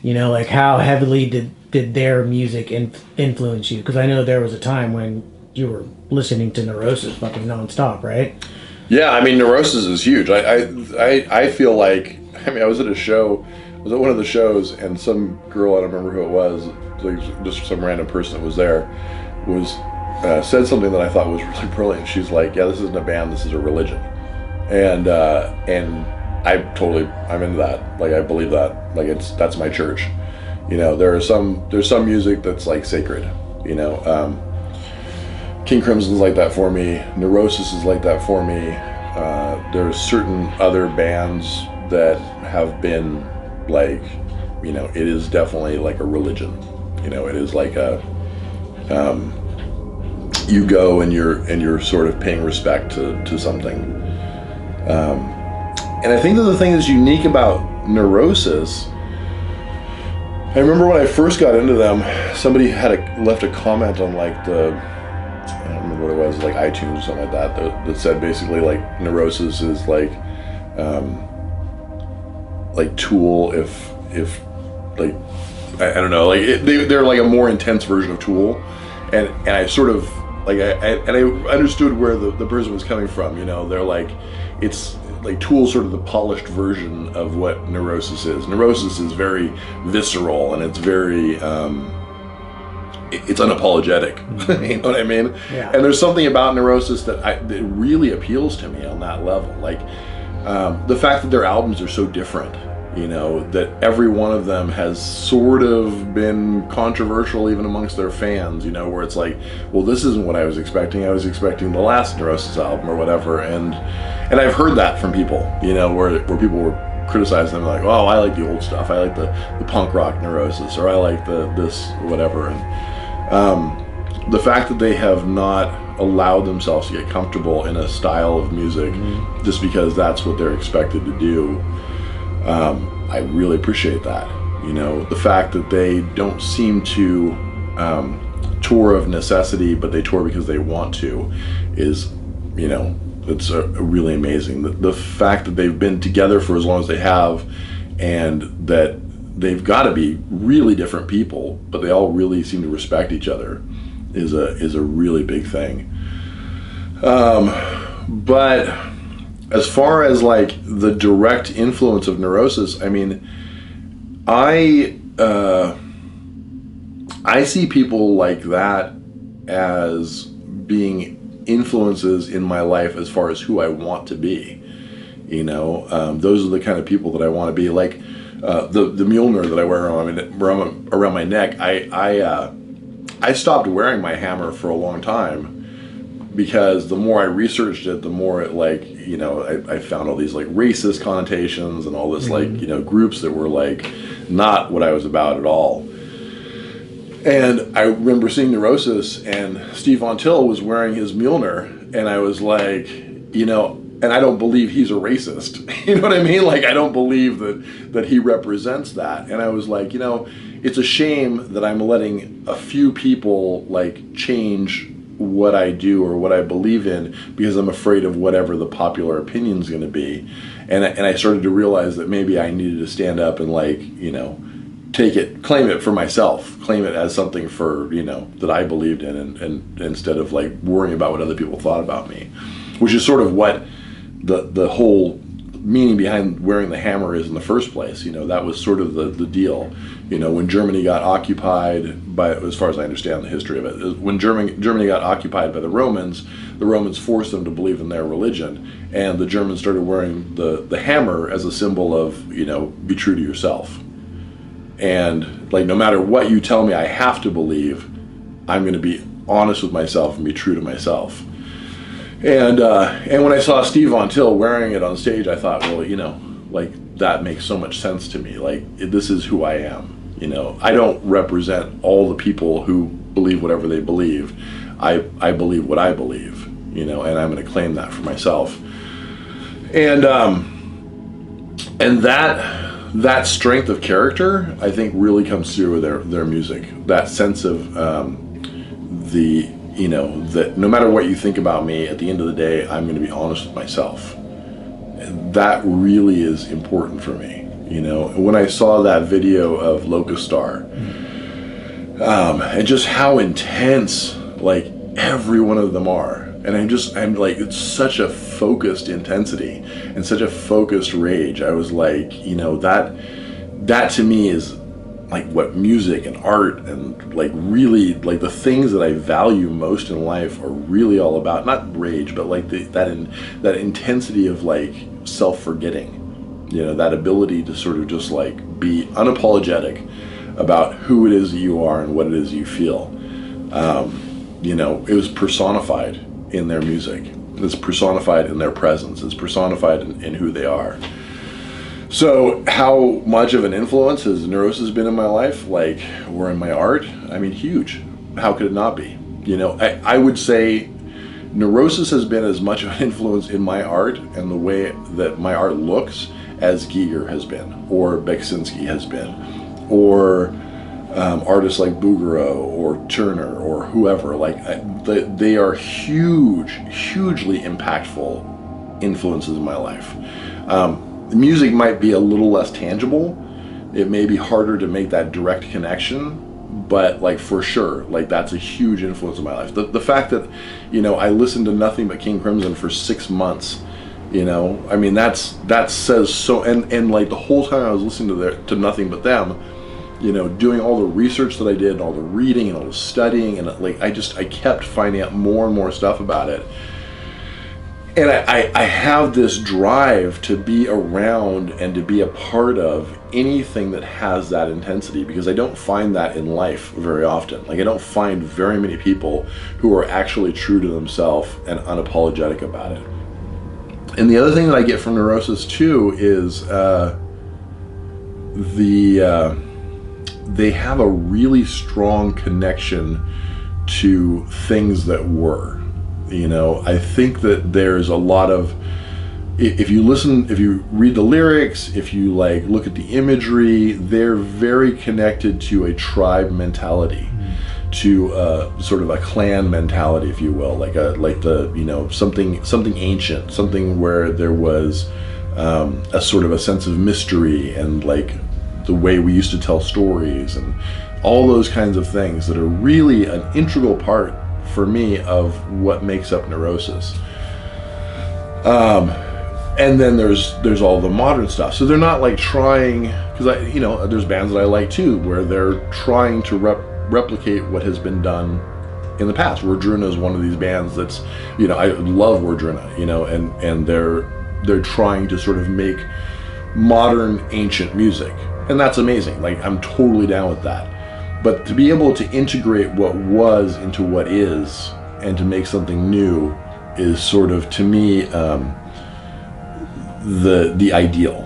You know, like how heavily did their music influence you? Because I know there was a time when you were listening to Neurosis fucking nonstop, right? Yeah, I mean, Neurosis is huge. I feel like, I mean, I was at a show, I was at one of the shows, and some girl, I don't remember who it was, like just some random person that was there, was said something that I thought was really brilliant. She's like, "Yeah, this isn't a band, this is a religion," and I'm into that. Like, I believe that. Like, that's my church. You know, there's some music that's like sacred. You know, King Crimson's like that for me. Neurosis is like that for me. There's certain other bands that have been like, you know, it is definitely like a religion. You know, it is like a you go and you're sort of paying respect to something. And I think that the thing that's unique about Neurosis, I remember when I first got into them, somebody left a comment on like I don't remember what it was, like iTunes or something like that said basically like Neurosis is like Tool if like I don't know, like they're like a more intense version of Tool, and I sort of like I understood where the person was coming from. You know, they're like, it's like Tool, sort of the polished version of what Neurosis is. Neurosis is very visceral and it's very it's unapologetic. You know what I mean? Yeah. And there's something about Neurosis that really appeals to me on that level. Like the fact that their albums are so different. You know, that every one of them has sort of been controversial even amongst their fans, you know, where it's like, well, this isn't what I was expecting. I was expecting the last Neurosis album or whatever. And I've heard that from people, you know, where people were criticizing them like, oh, I like the old stuff. I like the punk rock Neurosis, or I like this whatever. And the fact that they have not allowed themselves to get comfortable in a style of music just because that's what they're expected to do, I really appreciate that. You know, the fact that they don't seem to tour of necessity, but they tour because they want to, is, you know, it's really amazing. The fact that they've been together for as long as they have, and that they've got to be really different people, but they all really seem to respect each other, is a really big thing. But as far as like the direct influence of Neurosis, I mean, I see people like that as being influences in my life as far as who I want to be. You know, those are the kind of people that I want to be. Like the Mjolnir that I wear around my neck. I stopped wearing my hammer for a long time, because the more I researched it, the more it, like, you know, I found all these like racist connotations and all this like, you know, groups that were like not what I was about at all. And I remember seeing Neurosis, and Steve Von Till was wearing his Mjolnir, and I was like, you know, and I don't believe he's a racist. You know what I mean? Like, I don't believe that he represents that. And I was like, you know, it's a shame that I'm letting a few people like change what I do or what I believe in because I'm afraid of whatever the popular opinion is going to be. And I started to realize that maybe I needed to stand up and, like, you know, claim it for myself, claim it as something for, you know, that I believed in, and instead of like worrying about what other people thought about me, which is sort of what the whole meaning behind wearing the hammer is in the first place. You know, that was sort of the deal. You know, when Germany got occupied by, as far as I understand the history of it, when Germany got occupied by the Romans forced them to believe in their religion, and the Germans started wearing the hammer as a symbol of, you know, be true to yourself. And like, no matter what you tell me I have to believe, I'm going to be honest with myself and be true to myself. And when I saw Steve Von Till wearing it on stage, I thought, well, you know, like, that makes so much sense to me. Like, this is who I am. You know, I don't represent all the people who believe whatever they believe. I believe what I believe, you know, and I'm going to claim that for myself. And that strength of character, I think, really comes through with their music. That sense of you know, that no matter what you think about me, at the end of the day, I'm going to be honest with myself. And that really is important for me. you know. When I saw that video of Locust Star, and just how intense, like, every one of them are. And I'm like, it's such a focused intensity and such a focused rage. I was like, you know, that to me is like what music and art and like really like the things that I value most in life are really all about. Not rage, but like that intensity of like self-forgetting, you know, that ability to sort of just like be unapologetic about who it is that you are and what it is you feel. You know, it was personified in their music. It's personified in their presence. It's personified in who they are. So how much of an influence has Neurosis been in my life, like, or in my art? I mean, huge. How could it not be? You know, I would say Neurosis has been as much of an influence in my art and the way that my art looks as Giger has been, or Beksinski has been, or artists like Bouguereau or Turner or whoever. Like, they are hugely impactful influences in my life. Music might be a little less tangible. It may be harder to make that direct connection, but like for sure, like that's a huge influence in my life. The fact that, you know, I listened to nothing but King Crimson for 6 months, you know, I mean, that says so. And like the whole time I was listening to nothing but them, you know, doing all the research that I did and all the reading and all the studying, and like I kept finding out more and more stuff about it. And I have this drive to be around and to be a part of anything that has that intensity, because I don't find that in life very often. Like, I don't find very many people who are actually true to themselves and unapologetic about it. And the other thing that I get from Neurosis too is they have a really strong connection to things that were. You know, I think that there's a lot of, if you read the lyrics, if you like look at the imagery, they're very connected to a tribe mentality, to sort of a clan mentality, if you will, like the, you know, something ancient, something where there was a sort of a sense of mystery and like the way we used to tell stories and all those kinds of things that are really an integral part for me of what makes up Neurosis. And then there's all the modern stuff. So they're not like trying, because you know, there's bands that I like too where they're trying to replicate what has been done in the past. Wardruna is one of these bands that's, you know, I love Wardruna, you know, and they're trying to sort of make modern ancient music, and that's amazing. Like, I'm totally down with that. But to be able to integrate what was into what is and to make something new is sort of, to me, the ideal,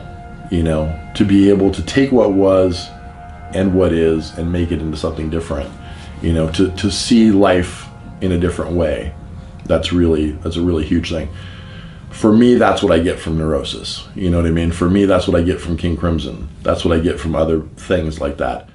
you know, to be able to take what was and what is and make it into something different, you know, to see life in a different way. That's a really huge thing. For me, that's what I get from Neurosis. You know what I mean? For me, that's what I get from King Crimson. That's what I get from other things like that.